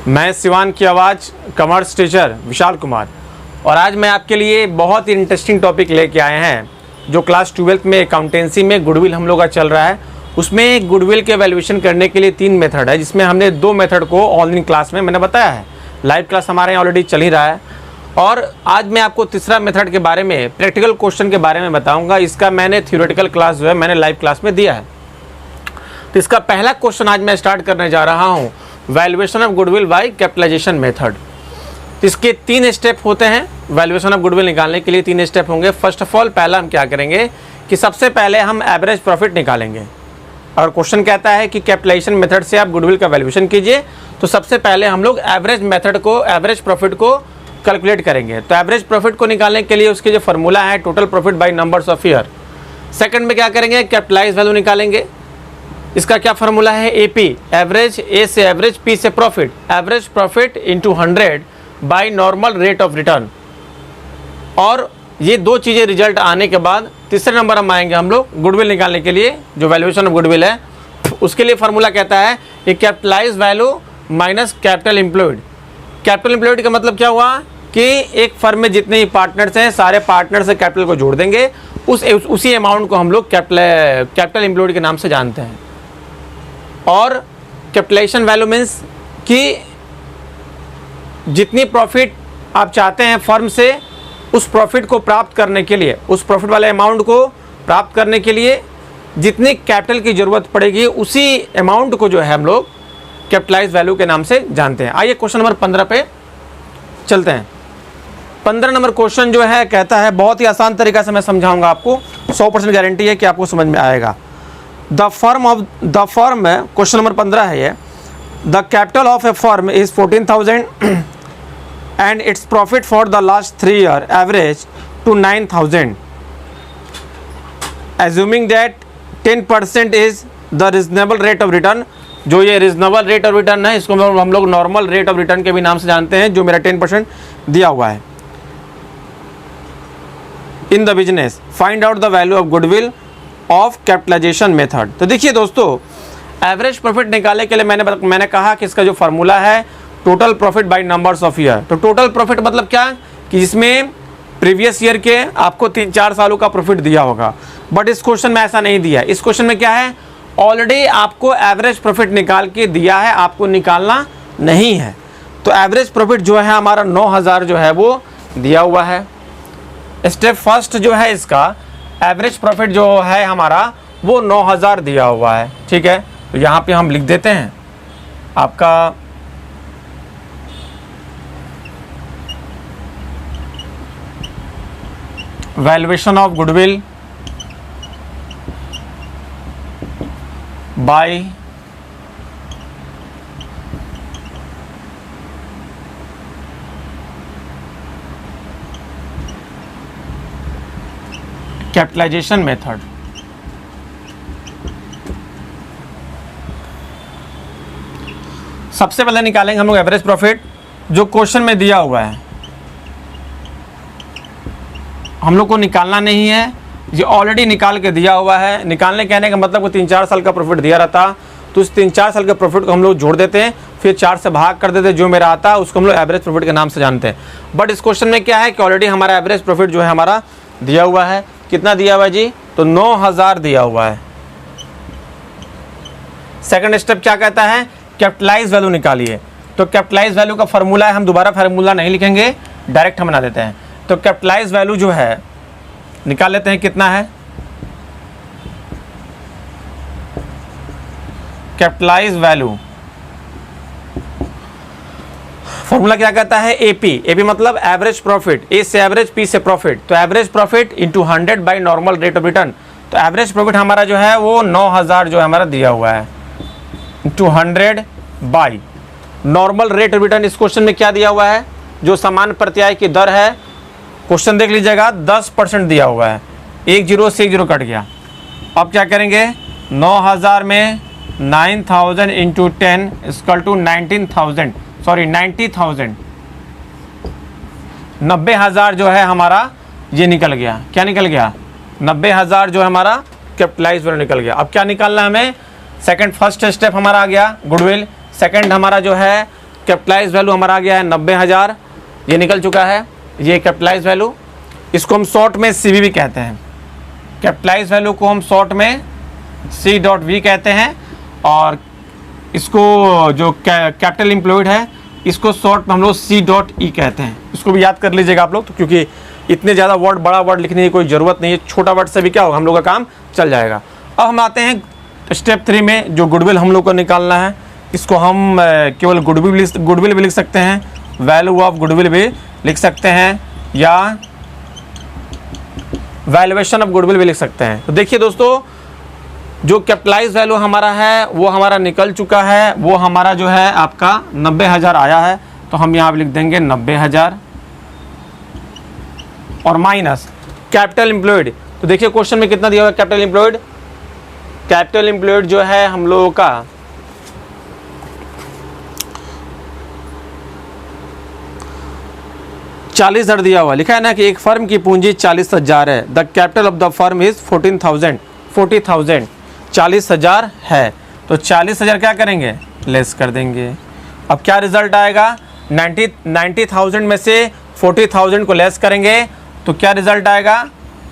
मैं सिवान की आवाज़ कॉमर्स टीचर विशाल कुमार, और आज मैं आपके लिए बहुत ही इंटरेस्टिंग टॉपिक लेके आए हैं जो क्लास 12th में अकाउंटेंसी में गुडविल हम लोग का चल रहा है। उसमें गुडविल के वैल्यूएशन करने के लिए 3 मेथड है, जिसमें हमने 2 मेथड को ऑनलाइन क्लास में मैंने बताया है। लाइव क्लास हमारे यहाँ ऑलरेडी चल ही रहा है, और आज मैं आपको तीसरा मेथड के बारे में, प्रैक्टिकल क्वेश्चन के बारे में बताऊँगा। इसका मैंने थ्योरेटिकल क्लास जो है मैंने लाइव क्लास में दिया है। तो इसका पहला क्वेश्चन आज मैं स्टार्ट करने जा रहा हूँ, valuation of goodwill by capitalisation method. इसके 3 स्टेप होते हैं। वैल्यूएशन ऑफ गुडविल निकालने के लिए 3 स्टेप होंगे। फर्स्ट ऑफ ऑल पहला हम क्या करेंगे कि सबसे पहले हम एवरेज प्रॉफिट निकालेंगे। और क्वेश्चन कहता है कि कैपिटलाइजेशन मेथड से आप गुडविल का वैल्यूएशन कीजिए, तो सबसे पहले हम लोग एवरेज मेथड को, एवरेज प्रॉफिट को कैलकुलेट करेंगे। तो एवरेज प्रॉफिट को निकालने के लिए उसकी जो फॉर्मूला है total profit by numbers of year. Second में क्या करेंगे, कैपिटलाइज वैल्यू निकालेंगे। इसका क्या फार्मूला है, एपी, एवरेज, ए से एवरेज, पी से profit, average profit into 100 by normal rate of return. और ये 2 चीज़ें रिजल्ट आने के बाद तीसरे नंबर हम आएंगे हम लोग गुडविल निकालने के लिए। जो वैल्यूएशन ऑफ गुडविल है उसके लिए फार्मूला कहता है कि capitalise value minus capital employed. Capital employed का मतलब क्या हुआ कि एक फर्म में जितने ही पार्टनर्स हैं, सारे पार्टनर से कैपिटल को जोड़ देंगे, उसी अमाउंट को हम लोग कैपिटल एम्प्लॉयड के नाम से जानते हैं। और कैपिटलाइजेशन वैल्यू मीन्स कि जितनी प्रॉफिट आप चाहते हैं फर्म से, उस प्रॉफिट को प्राप्त करने के लिए, उस प्रॉफिट वाले अमाउंट को प्राप्त करने के लिए जितनी कैपिटल की ज़रूरत पड़ेगी, उसी अमाउंट को जो है हम लोग कैपिटलाइज वैल्यू के नाम से जानते हैं। आइए क्वेश्चन नंबर 15 पे चलते हैं। 15 नंबर क्वेश्चन जो है कहता है, बहुत ही आसान तरीका से मैं समझाऊंगा आपको, 100% गारंटी है कि आपको समझ में आएगा। द फर्म है, क्वेश्चन नंबर 15 है ये। The capital of A firm is 14,000 and its profit for the last 3 year average to 9,000. Assuming that 10% is the reasonable rate of return, जो ये reasonable rate of return है, इसको हम लोग normal rate of return के भी नाम से जानते हैं, जो मेरा 10% दिया हुआ है। In the business, find out the value of goodwill of capitalization method। तो देखिए दोस्तों, एवरेज प्रॉफिट निकालने के लिए मैंने कहा कि इसका जो फार्मूला है total profit by numbers of year. तो टोटल प्रॉफिट मतलब क्या कि जिसमें प्रीवियस ईयर के आपको 3-4 सालों का प्रॉफिट दिया होगा, बट इस क्वेश्चन में ऐसा नहीं दिया। इस क्वेश्चन में क्या है, ऑलरेडी आपको एवरेज प्रॉफिट निकाल के दिया है, आपको निकालना नहीं है। तो एवरेज प्रॉफिट जो है हमारा 9,000 जो है वो दिया हुआ है। स्टेप फर्स्ट जो है इसका, एवरेज प्रॉफिट जो है हमारा वो 9,000 दिया हुआ है। ठीक है, तो यहाँ पे हम लिख देते हैं आपका valuation of goodwill by capitalisation method. सबसे पहले निकालेंगे हम लोग एवरेज प्रॉफिट, जो क्वेश्चन में दिया हुआ है। हम लोग को निकालना नहीं है, ये ऑलरेडी निकाल के दिया हुआ है। निकालने कहने का मतलब वो 3-4 साल का प्रॉफिट दिया रहता, तो उस 3-4 साल के प्रॉफिट को हम लोग जोड़ देते हैं, फिर 4 से भाग कर देते हैं, जो मेरा आता है उसको हम लोग एवरेज प्रॉफिट के नाम से जानते हैं। बट इस क्वेश्चन में क्या है कि ऑलरेडी हमारा एवरेज प्रॉफिट जो है हमारा दिया हुआ है। कितना दिया हुआ है जी, तो 9,000 दिया हुआ है। सेकंड स्टेप क्या कहता है, कैपिटलाइज वैल्यू निकालिए। तो कैपिटलाइज वैल्यू का फॉर्मूला है, हम दोबारा फार्मूला नहीं लिखेंगे, डायरेक्ट हम बना देते हैं। तो कैपिटलाइज वैल्यू जो है निकाल लेते हैं, कितना है, कैपिटलाइज वैल्यू फॉर्मूला क्या कहता है, एपी। एपी मतलब एवरेज प्रॉफिट, ए से एवरेज, पी से प्रॉफिट। तो average profit into 100 by normal rate of return. तो एवरेज प्रॉफिट हमारा जो है वो 9,000 जो है हमारा दिया हुआ है, into 100 by normal rate of return. इस क्वेश्चन में क्या दिया हुआ है, जो समान प्रत्याय की दर है, क्वेश्चन देख लीजिएगा, 10% दिया हुआ है। 1 0 से 1 0 कट गया। अब क्या करेंगे, 9,000 में 9,000 इंटू 10 इक्वल टू 90,000 90,000 जो है हमारा ये निकल गया। क्या निकल गया, 90,000 जो है हमारा कैपिटलाइज वैल्यू निकल गया। अब क्या निकालना है हमें, सेकंड फर्स्ट स्टेप हमारा आ गया गुडविल, सेकंड हमारा जो है कैपिटलाइज वैल्यू हमारा आ गया है 90,000, ये निकल चुका है, ये कैपिटलाइज वैल्यू। इसको हम शॉर्ट में CV भी कहते हैं, कैपिटलाइज वैल्यू को हम शॉर्ट में C.V कहते हैं। और इसको जो कैपिटल एम्प्लॉयड है इसको शॉर्ट में हम लोग C.E कहते हैं। इसको भी याद कर लीजिएगा आप लोग, तो क्योंकि इतने ज़्यादा वर्ड, बड़ा वर्ड लिखने की कोई ज़रूरत नहीं है, छोटा वर्ड से भी क्या होगा, हम लोग का काम चल जाएगा। अब हम आते हैं स्टेप 3 में, जो गुडविल हम लोग को निकालना है। इसको हम केवल गुडविल भी लिख सकते हैं, वैल्यू ऑफ गुडविल भी लिख सकते हैं, या वैल्यूएशन ऑफ गुडविल भी लिख सकते हैं। तो देखिए दोस्तों, जो कैपिटलाइज वैल्यू हमारा है वो हमारा निकल चुका है, वो हमारा जो है आपका 90,000 आया है। तो हम यहाँ लिख देंगे 90,000 और माइनस कैपिटल एम्प्लॉयड। तो देखिए क्वेश्चन में कितना दिया हुआ है कैपिटल एम्प्लॉयड। कैपिटल एम्प्लॉयड जो है हम लोगों का 40,000 दिया हुआ, लिखा है ना कि एक फर्म की पूंजी 40,000 है। The capital of the firm is 40,000 40,000 है। तो 40,000 क्या करेंगे, लेस कर देंगे। अब क्या रिजल्ट आएगा, 90,000 में से 40,000 को लेस करेंगे तो क्या रिजल्ट आएगा,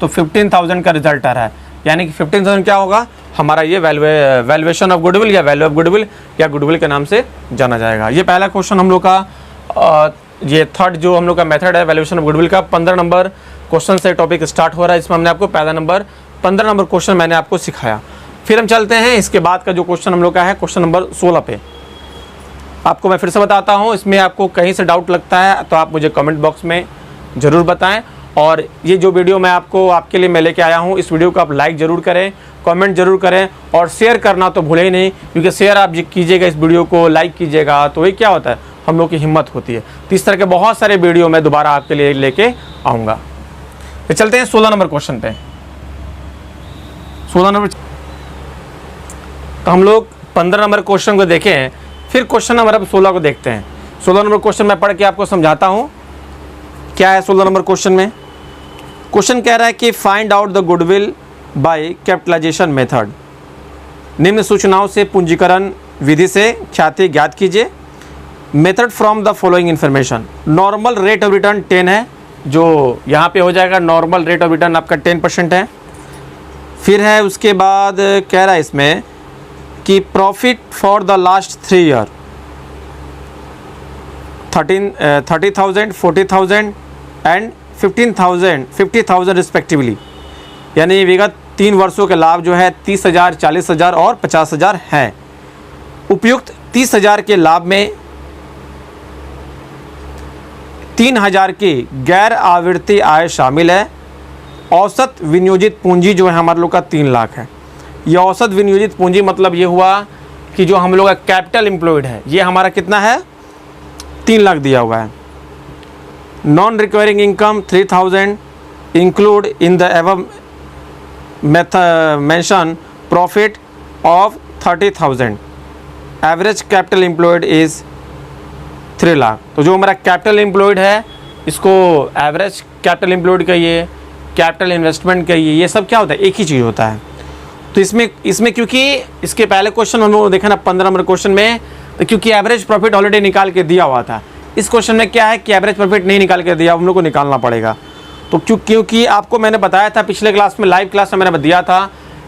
तो 15,000 का रिजल्ट आ रहा है। यानी कि 15,000 क्या होगा, हमारा ये वैल्यूएशन ऑफ गुडविल या वैल्यू ऑफ गुडविल या गुडविल के नाम से जाना जाएगा। ये पहला क्वेश्चन हम लोग का, ये थर्ड जो हम लोग का मेथड है वैल्यूएशन ऑफ गुडविल का, 15 नंबर क्वेश्चन से टॉपिक स्टार्ट हो रहा है। इसमें हमने आपको 15 नंबर क्वेश्चन मैंने आपको सिखाया। फिर हम चलते हैं इसके बाद का जो क्वेश्चन हम लोग का है, क्वेश्चन नंबर 16 पे। आपको मैं फिर से बताता हूँ, इसमें आपको कहीं से डाउट लगता है तो आप मुझे कमेंट बॉक्स में ज़रूर बताएं। और ये जो वीडियो मैं आपके लिए मैं लेके आया हूँ, इस वीडियो को आप लाइक ज़रूर करें, कमेंट ज़रूर करें और शेयर करना तो भूलें ही नहीं, क्योंकि शेयर आप कीजिएगा, इस वीडियो को लाइक कीजिएगा तो ये क्या होता है, हम लोग की हिम्मत होती है। तो इस तरह के बहुत सारे वीडियो मैं दोबारा आपके लिए लेके आऊँगा। तो चलते हैं 16 नंबर क्वेश्चन पे। 16 नंबर, तो हम लोग 15 नंबर क्वेश्चन को देखें, फिर क्वेश्चन नंबर अब 16 को देखते हैं। 16 नंबर क्वेश्चन मैं पढ़ के आपको समझाता हूँ क्या है 16 नंबर क्वेश्चन में। क्वेश्चन कह रहा है कि find out the goodwill by capitalisation method. निम्न सूचनाओं से पूंजीकरण विधि से ख्याति ज्ञात कीजिए। Method from the following information. Normal rate of return 10 है, जो यहाँ पे हो जाएगा, नॉर्मल रेट ऑफ रिटर्न आपका 10% है। फिर है उसके बाद कह रहा है इसमें कि profit for the last 3 year 30,000, 40,000 and 50,000 respectively. यानी विगत 3 वर्षों के लाभ जो है 30,000, 40,000 और 50,000 हैं। उपयुक्त 30,000 के लाभ में 3,000 की गैर आवर्ती आय शामिल है। औसत विनियोजित पूंजी जो है हमारे लोग का 3 लाख है। ये औसत विनियोजित पूंजी मतलब ये हुआ कि जो हम लोग का कैपिटल एम्प्लॉयड है ये हमारा कितना है, 3 लाख दिया हुआ है। Non requiring income 3,000 include in the एवं mention profit of 30,000। Average capital employed is 3 lakh. तो जो हमारा कैपिटल एम्प्लॉयड है इसको एवरेज कैपिटल एम्प्लॉयड कहिए, कैपिटल इन्वेस्टमेंट कहिए, ये सब क्या होता है, एक ही चीज़ होता है। तो इसमें क्योंकि इसके पहले क्वेश्चन हम लोग देखा ना 15 नंबर क्वेश्चन में, तो क्योंकि एवरेज प्रॉफिट ऑलरेडी निकाल के दिया हुआ था। इस क्वेश्चन में क्या है कि एवरेज प्रॉफिट नहीं निकाल के दिया, हम लोग को निकालना पड़ेगा। तो क्योंकि आपको मैंने बताया था पिछले क्लास में, लाइव क्लास में मैंने दिया था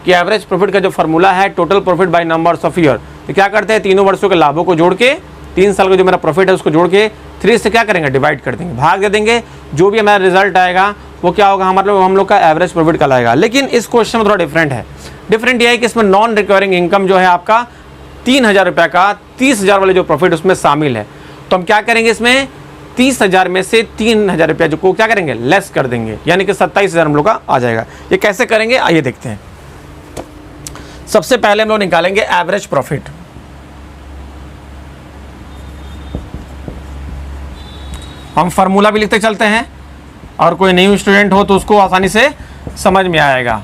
कि एवरेज प्रॉफिट का जो फार्मूला है total profit by numbers of year. तो क्या करते हैं, तीनों वर्षों के लाभों को जोड़ के, 3 साल का जो मेरा प्रॉफिट है उसको जोड़ के 3 से क्या करेंगे, डिवाइड कर देंगे, भाग दे देंगे। जो भी हमारा रिजल्ट आएगा वो क्या होगा, हम लोग का एवरेज प्रॉफिट कहलाएगा। लेकिन इस क्वेश्चन में थोड़ा डिफरेंट है। डिफरेंट ये है कि इसमें नॉन रिकवरिंग इनकम जो है आपका 3,000 रुपये का 30,000 वाले जो प्रॉफिट उसमें शामिल है। तो हम क्या करेंगे, इसमें 30,000 में से 3,000 रुपया जो को क्या करेंगे, लेस कर देंगे, यानी कि 27,000 हम लोग का आ जाएगा। ये कैसे करेंगे आइए देखते हैं। सबसे पहले हम लोग निकालेंगे एवरेज प्रॉफिट। हम फार्मूला भी लिखते चलते हैं और कोई न्यू स्टूडेंट हो तो उसको आसानी से समझ में आएगा।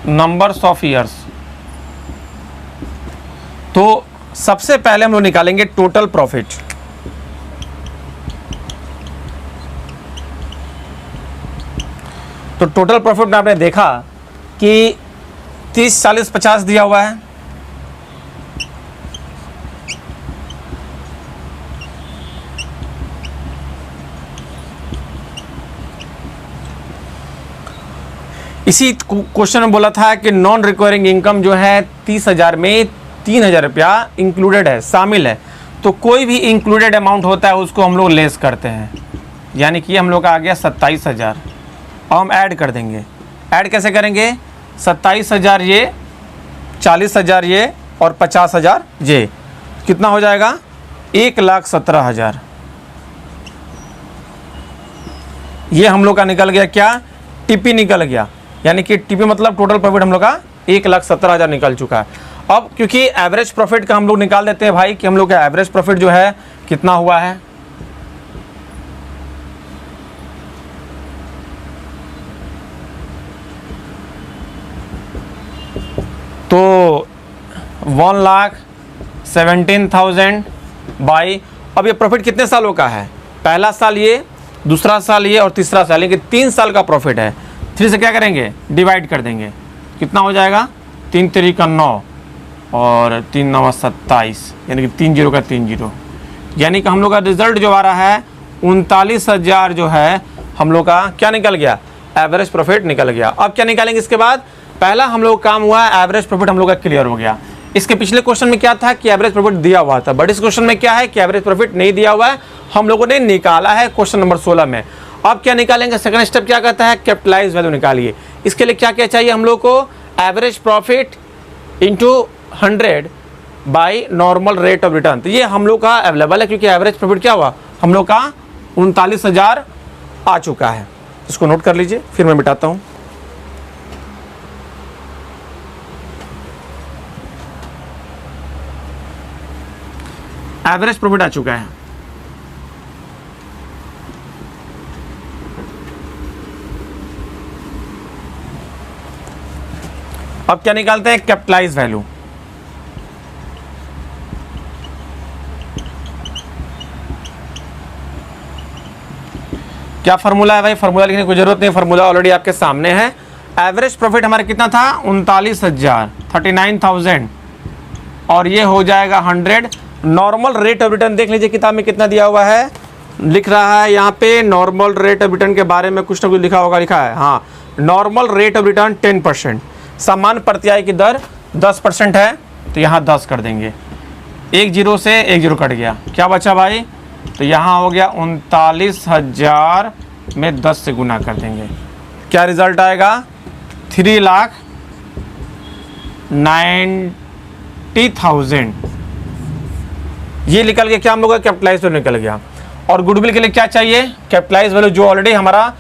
Numbers of years. तो सबसे पहले हम लोग निकालेंगे टोटल प्रॉफिट। तो टोटल प्रॉफिट में आपने देखा कि 30, 40, 50 दिया हुआ है। इसी क्वेश्चन में बोला था कि नॉन रिकवरिंग इनकम जो है 30,000 में 3,000 रुपया इंक्लूडेड है, शामिल है। तो कोई भी इंक्लूडेड अमाउंट होता है उसको हम लोग लेस करते हैं, यानी कि हम लोग का आ गया 27,000। अब हम ऐड कर देंगे। ऐड कैसे करेंगे? 27,000 ये, 40,000 ये और 50,000 ये, कितना हो जाएगा? 1,17,000। ये हम लोग का निकल गया क्या? टीपी निकल गया, यानी कि टीपी मतलब टोटल प्रॉफिट हम लोग का 1,17,000 निकल चुका है। अब क्योंकि एवरेज प्रॉफिट का हम लोग निकाल देते हैं भाई कि हम लोग का एवरेज प्रॉफिट जो है कितना हुआ है। तो 1,17,000 बाई, अब ये प्रॉफिट कितने सालों का है? पहला साल ये, दूसरा साल ये और तीसरा साल, यानी कि 3 साल का प्रॉफिट है। 3 से क्या करेंगे? डिवाइड कर देंगे। कितना हो जाएगा? 3 3 9 और 3 9 27, यानी कि 3 0 का 3 0, यानी कि हम लोग का रिजल्ट जो आ रहा है 39,000 जो है हम लोग का क्या निकल गया? एवरेज प्रॉफिट निकल गया। अब क्या निकालेंगे इसके बाद? पहला हम लोग काम हुआ, एवरेज प्रॉफिट हम लोग का क्लियर हो गया। इसके पिछले क्वेश्चन में क्या था कि एवरेज प्रॉफिट दिया हुआ था, बट इस क्वेश्चन में क्या है कि एवरेज प्रॉफिट नहीं दिया हुआ है, हम लोगों ने निकाला है क्वेश्चन नंबर 16 में। अब क्या निकालेंगे? सेकंड स्टेप क्या कहता है? कैपिटलाइज वैल्यू निकालिए। इसके लिए क्या क्या चाहिए हम लोग को? Average profit into 100 by normal rate of return. तो ये हम लोग का अवेलेबल है, क्योंकि एवरेज प्रॉफिट क्या हुआ हम लोग का? 39,000 आ चुका है। इसको नोट कर लीजिए, फिर मैं मिटाता हूँ। एवरेज प्रॉफिट आ चुका है। अब क्या निकालते हैं? Capitalise value. क्या फार्मूला है भाई? फार्मूला लिखने की जरूरत नहीं, फार्मूला ऑलरेडी आपके सामने है। एवरेज प्रॉफिट हमारा कितना था? 39,000, 39,000, और ये हो जाएगा 100। नॉर्मल रेट ऑफ रिटर्न देख लीजिए किताब में कितना दिया हुआ है, लिख रहा है यहाँ पे नॉर्मल रेट ऑफ रिटर्न के बारे में कुछ ना कुछ लिखा होगा। लिखा है हाँ, नॉर्मल रेट ऑफ रिटर्न 10%, सामान्य प्रत्याय की दर 10% है, तो यहाँ 10 कर देंगे। 1 0 से 1 0 कट गया, क्या बचा भाई? तो यहाँ हो गया 39,000 में 10 से गुना कर देंगे। क्या रिजल्ट आएगा? 3,90,000। ये निकल गया क्या हम लोग का? कैपिटलाइज वैल्यू निकल गया। और गुडविल के लिए क्या चाहिए? कैपिटलाइज वैल्यू जो ऑलरेडी हमारा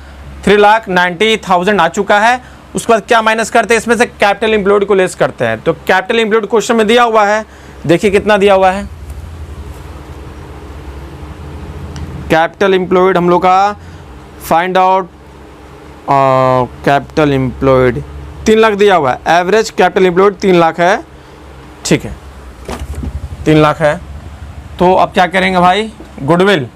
3,90,000 आ चुका है। उसके बाद क्या माइनस करते हैं? इसमें से कैपिटल एम्प्लॉयड को लेस करते हैं। तो कैपिटल एम्प्लॉयड क्वेश्चन में दिया हुआ है, देखिए कितना दिया हुआ है। कैपिटल एम्प्लॉयड हम लोग का find out, capital employed 3 lakh दिया हुआ है। एवरेज कैपिटल एम्प्लॉयड 3 लाख है, ठीक है 3 लाख है। तो अब क्या करेंगे भाई? गुडविल,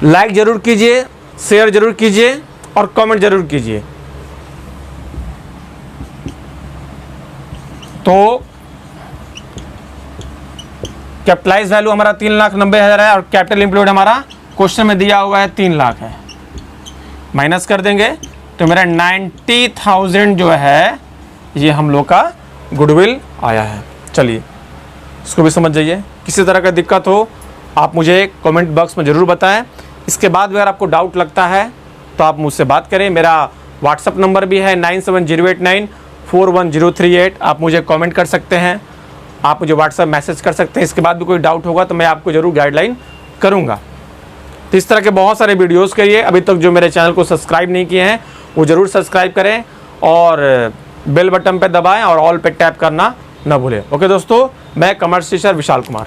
लाइक जरूर कीजिए, शेयर जरूर कीजिए और कमेंट जरूर कीजिए। तो कैपिटलाइज वैल्यू हमारा 3,90,000 है और कैपिटल एम्प्लॉयड हमारा क्वेश्चन में दिया हुआ है 3 लाख है। माइनस कर देंगे तो मेरा 90,000 जो है ये हम लोग का गुडविल आया है। चलिए इसको भी समझ जाइए। किसी तरह का दिक्कत हो आप मुझे कमेंट बॉक्स में ज़रूर बताएं। इसके बाद अगर आपको डाउट लगता है तो आप मुझसे बात करें। मेरा व्हाट्सअप नंबर भी है 9708941038। आप मुझे कमेंट कर सकते हैं, आप मुझे व्हाट्सअप मैसेज कर सकते हैं। इसके बाद भी कोई डाउट होगा तो मैं आपको ज़रूर गाइडलाइन करूँगा। तो इस तरह के बहुत सारे वीडियोज़ के लिए अभी तक जो मेरे चैनल को सब्सक्राइब नहीं किए हैं वो ज़रूर सब्सक्राइब करें और बेल बटन पर दबाएं और ऑल पे टैप करना ना भूलें। ओके दोस्तों, मैं कॉमर्स टीचर विशाल कुमार।